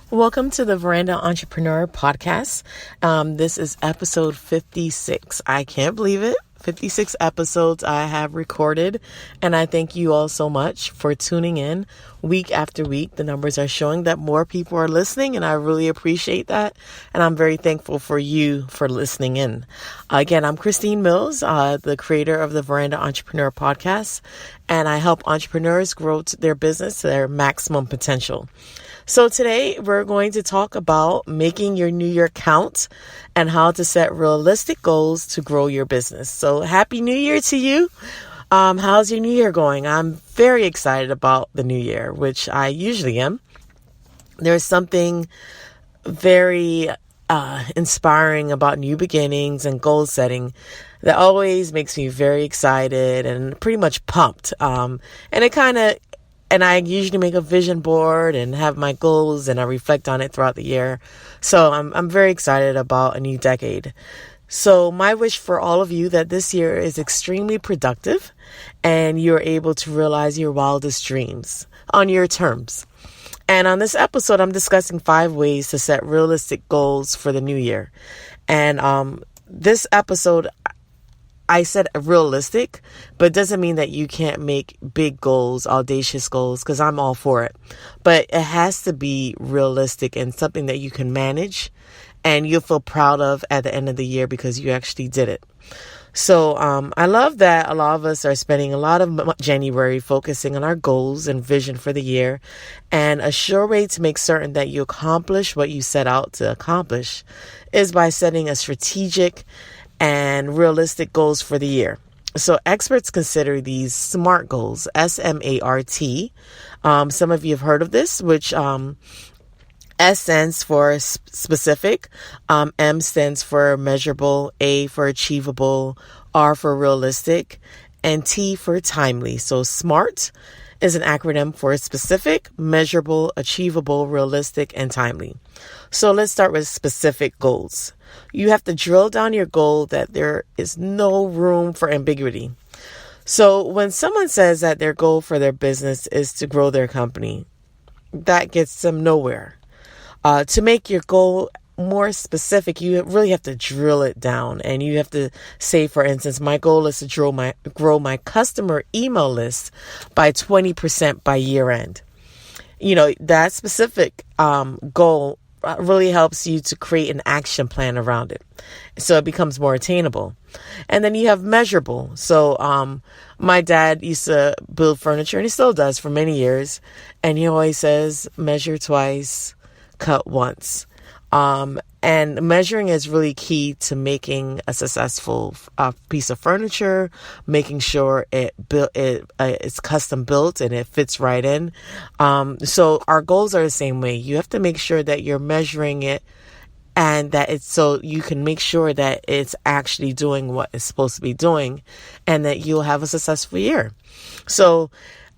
Welcome to the Veranda Entrepreneur Podcast. This is episode 56. I can't believe it. 56 episodes I have recorded, and I thank you all so much for tuning in week after week. The numbers are showing that more people are listening, and I really appreciate that, and I'm very thankful for you for listening in. Again, I'm Christine Mills, the creator of the Veranda Entrepreneur Podcast, and I help entrepreneurs grow their business to their maximum potential. So today we're going to talk about making your new year count and how to set realistic goals to grow your business. So happy new year to you. How's your new year going? I'm very excited about the new year, which I usually am. There's something very inspiring about new beginnings and goal setting that always makes me very excited and pretty much pumped. And I usually make a vision board and have my goals and I reflect on it throughout the year. So I'm very excited about a new decade. So my wish for all of you that this year is extremely productive and you're able to realize your wildest dreams on your terms. And on this episode, I'm discussing 5 ways to set realistic goals for the new year. And this episode, I said realistic, but it doesn't mean that you can't make big goals, audacious goals, because I'm all for it. But it has to be realistic and something that you can manage and you'll feel proud of at the end of the year because you actually did it. So I love that a lot of us are spending a lot of January focusing on our goals and vision for the year. And a sure way to make certain that you accomplish what you set out to accomplish is by setting a strategic and realistic goals for the year. So experts consider these SMART goals, S-M-A-R-T. Some of you have heard of this, which S stands for specific, M stands for measurable, A for achievable, R for realistic, and T for timely. So SMART is an acronym for specific, measurable, achievable, realistic, and timely. So let's start with specific goals. You have to drill down your goal that there is no room for ambiguity. So when someone says that their goal for their business is to grow their company, that gets them nowhere. To make your goal more specific, you really have to drill it down, and you have to say, for instance, my goal is to grow my customer email list by 20% by year end. You know, that specific goal really helps you to create an action plan around it, so it becomes more attainable. And then you have measurable. So my dad used to build furniture, and he still does for many years, and he always says, measure twice, cut once. And measuring is really key to making a successful piece of furniture, making sure it's custom built and it fits right in. So our goals are the same way. You have to make sure that you're measuring it and that it's so you can make sure that it's actually doing what it's supposed to be doing and that you'll have a successful year. So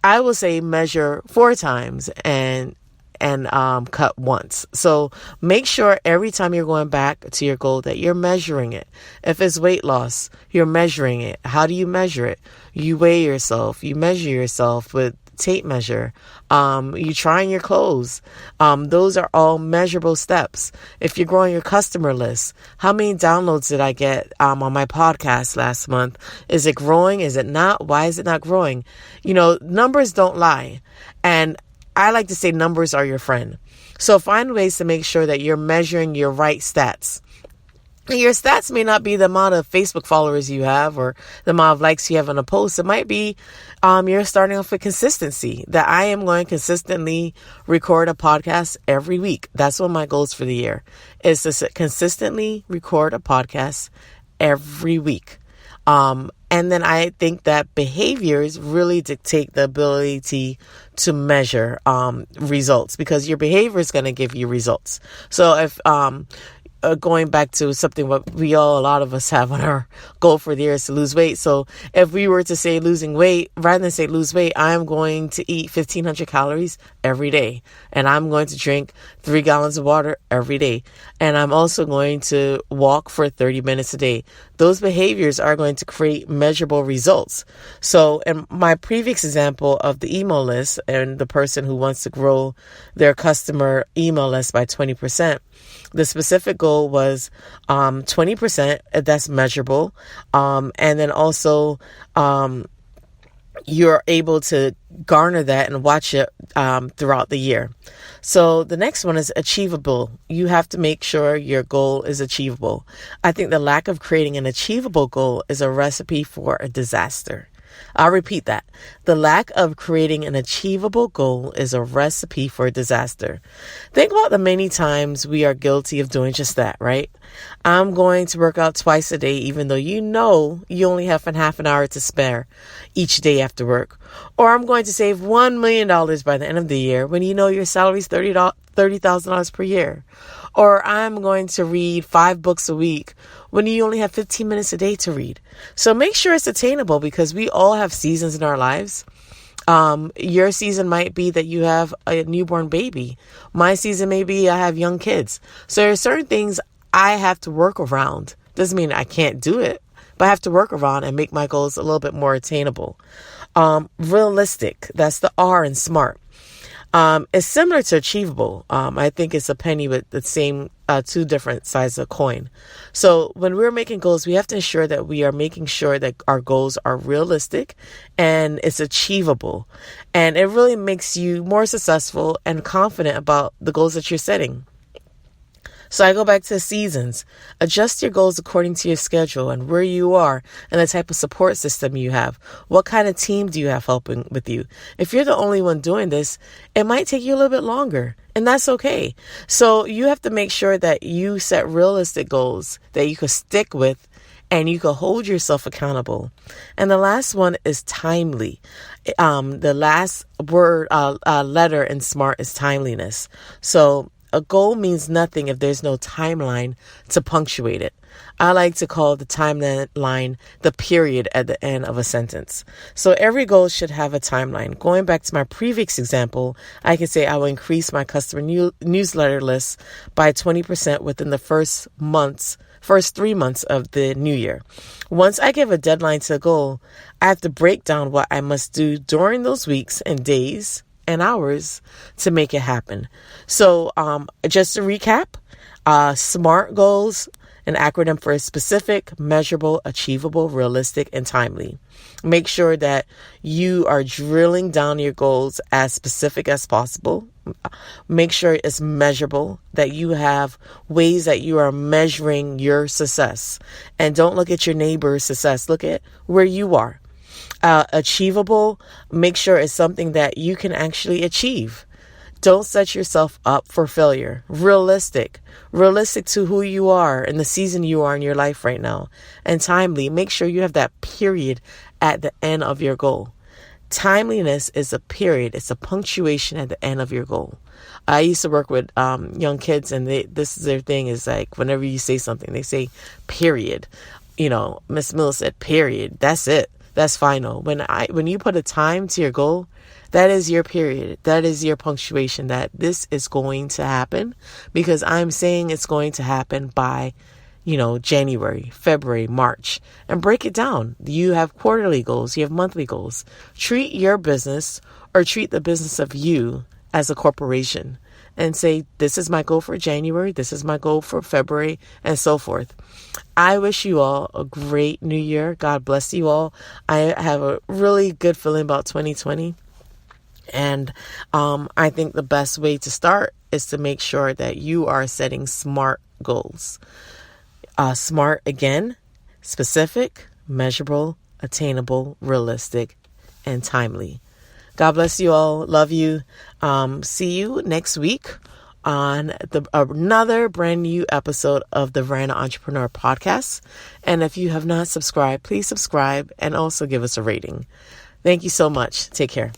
I will say measure 4 times and cut once. So make sure every time you're going back to your goal that you're measuring it. If it's weight loss, you're measuring it. How do you measure it? You weigh yourself. You measure yourself with tape measure. You try on your clothes. Those are all measurable steps. If you're growing your customer list, how many downloads did I get on my podcast last month? Is it growing? Is it not? Why is it not growing? You know, numbers don't lie. And I like to say numbers are your friend. So find ways to make sure that you're measuring your right stats. Your stats may not be the amount of Facebook followers you have or the amount of likes you have on a post. It might be you're starting off with consistency, that I am going to consistently record a podcast every week. That's one of my goals for the year, is to consistently record a podcast every week. And then I think that behaviors really dictate the ability to measure results, because your behavior is going to give you results. So if going back to something what a lot of us have on our goal for the year is to lose weight. So if we were to say losing weight, rather than say lose weight, I'm going to eat 1,500 calories every day. And I'm going to drink 3 gallons of water every day. And I'm also going to walk for 30 minutes a day. Those behaviors are going to create measurable results. So in my previous example of the email list and the person who wants to grow their customer email list by 20%, the specific goal was 20%. That's measurable. And then also you're able to garner that and watch it throughout the year. So the next one is achievable. You have to make sure your goal is achievable. I think the lack of creating an achievable goal is a recipe for a disaster. I'll repeat that. The lack of creating an achievable goal is a recipe for disaster. Think about the many times we are guilty of doing just that, right? I'm going to work out twice a day, even though you know you only have half an hour to spare each day after work. Or I'm going to save $1 million by the end of the year when you know your salary is $30,000 per year. Or I'm going to read 5 books a week when you only have 15 minutes a day to read. So make sure it's attainable, because we all have seasons in our lives. Your season might be that you have a newborn baby. My season may be I have young kids. So there are certain things I have to work around. Doesn't mean I can't do it, but I have to work around and make my goals a little bit more attainable. Realistic, that's the R in SMART. It's similar to achievable. I think it's a penny with the same 2 different sides of coin. So when we're making goals, we have to ensure that we are making sure that our goals are realistic and it's achievable. And it really makes you more successful and confident about the goals that you're setting. So I go back to seasons. Adjust your goals according to your schedule and where you are and the type of support system you have. What kind of team do you have helping with you? If you're the only one doing this, it might take you a little bit longer, and that's okay. So you have to make sure that you set realistic goals that you can stick with and you can hold yourself accountable. And the last one is timely. The last word, letter in SMART is timeliness. So a goal means nothing if there's no timeline to punctuate it. I like to call the timeline the period at the end of a sentence. So every goal should have a timeline. Going back to my previous example, I could say I will increase my customer newsletter list by 20% within the first 3 months of the new year. Once I give a deadline to a goal, I have to break down what I must do during those weeks and days and hours to make it happen. So just to recap, SMART goals, an acronym for specific, measurable, achievable, realistic, and timely. Make sure that you are drilling down your goals as specific as possible. Make sure it's measurable, that you have ways that you are measuring your success. And don't look at your neighbor's success. Look at where you are. Achievable, make sure it's something that you can actually achieve. Don't set yourself up for failure. Realistic to who you are and the season you are in your life right now. And timely, make sure you have that period at the end of your goal. Timeliness is a period. It's a punctuation at the end of your goal. I used to work with young kids, and this is their thing, is like whenever you say something, they say period. Miss Mills said period. That's it. That's final. When you put a time to your goal, that is your period. That is your punctuation, that this is going to happen, because I'm saying it's going to happen by, January, February, March, and break it down. You have quarterly goals. You have monthly goals. Treat your business, or treat the business of you, as a corporation, and say, this is my goal for January. This is my goal for February, and so forth. I wish you all a great new year. God bless you all. I have a really good feeling about 2020. And I think the best way to start is to make sure that you are setting SMART goals. SMART, again, specific, measurable, attainable, realistic, and timely. God bless you all. Love you. See you next week on another brand new episode of the Veranda Entrepreneur Podcast. And if you have not subscribed, please subscribe and also give us a rating. Thank you so much. Take care.